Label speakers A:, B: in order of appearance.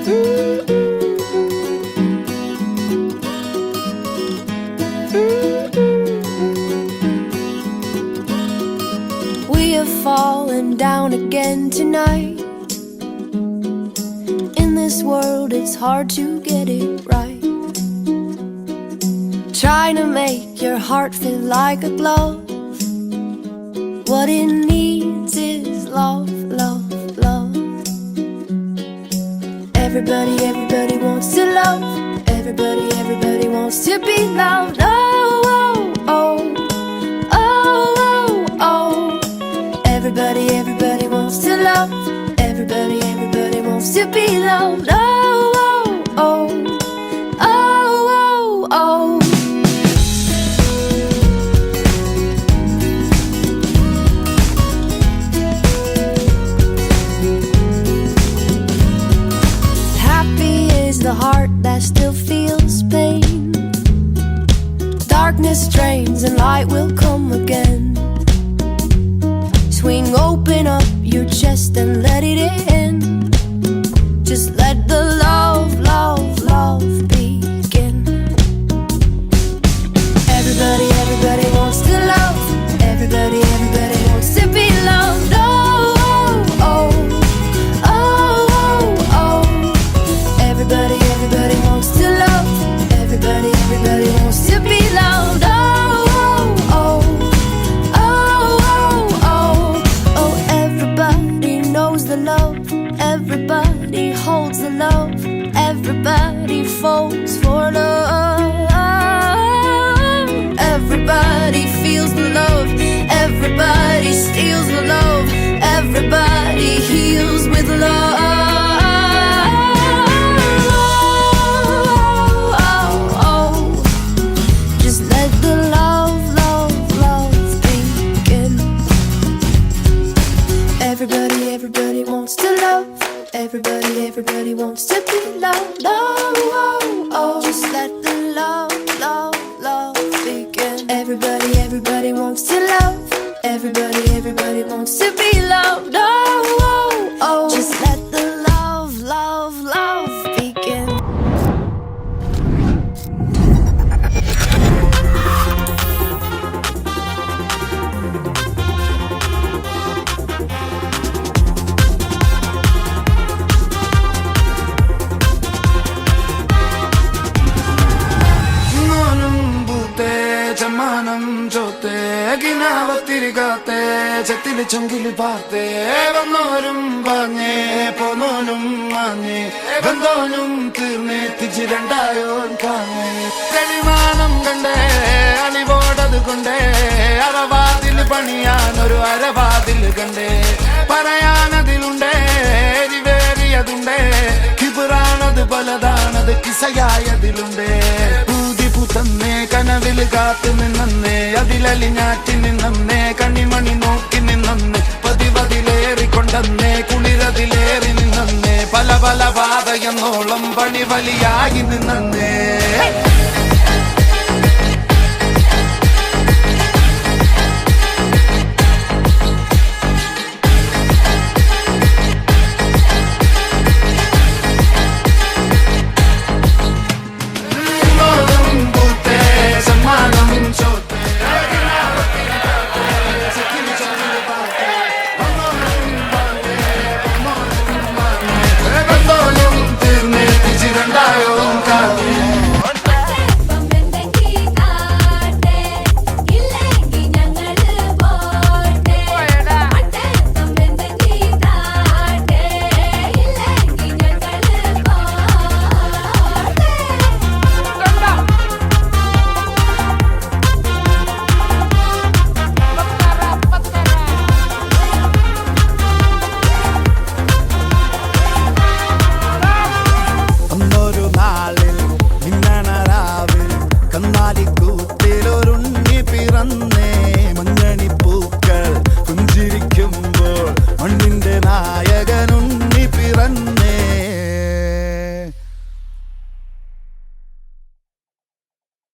A: We are falling down again tonight. In this world it's hard to get it right. Trying to make your heart feel like a glove. What it needs is love, love, love. Everybody wants to love. Everybody wants to be loved. Oh, oh, oh, oh, oh. Everybody wants to love. Everybody wants to be loved. Oh, oh, oh, oh, oh, oh. The heart that still feels pain. Darkness drains and light will come again. Swing open up your chest and let it in. Just let the love, love, love begin. Everybody wants to love. Everybody wants to be loved. Oh, oh, oh, oh, oh. Everybody wants to love. Everybody wants to be loved. Oh, oh, oh, oh, oh, oh. Everybody knows the love. Everybody holds the love. Everybody falls for love. Everybody feels the love. Everybody steals the love. Everybody heals with love. Everybody wants to love. Everybody wants to be loved. Oh, oh, oh. Just let the love, love, love begin. Everybody wants to love. Everybody wants to be loved. Oh, oh, oh. Just let the love, love, love begin.
B: തിരികാത്തെ ചെത്തില് ചൊങ്കില് പാർത്തേ വന്നോരും വാങ്ങേ പോന്നോനും മാങ്ങേ ബന്ധോനും തീർന്നേ തിരിച്ച് രണ്ടായോൻ കാങ്ങേ തെളിമാനം കണ്ടേ അണിവോടത് കൊണ്ടേ അറവാതിൽ പണിയാനൊരു അരവാതിൽ കണ്ടേ പറയാനതിലുണ്ടേ എരിവേറിയതുണ്ടേ കിബിറാണത് പലതാണത് കിസയായതിലുണ്ടേ തന്നെ കനവില് കാത്തു നിന്നേ അതിലലിഞ്ഞാറ്റി നിന്നേ കണിമണി നോക്കി നിന്നേ പതിവതിലേറിക്കൊണ്ടേ കുളിരതിലേറി നിന്നേ പല പല പാതയെന്നോളം പണി വലിയായി നിന്നേ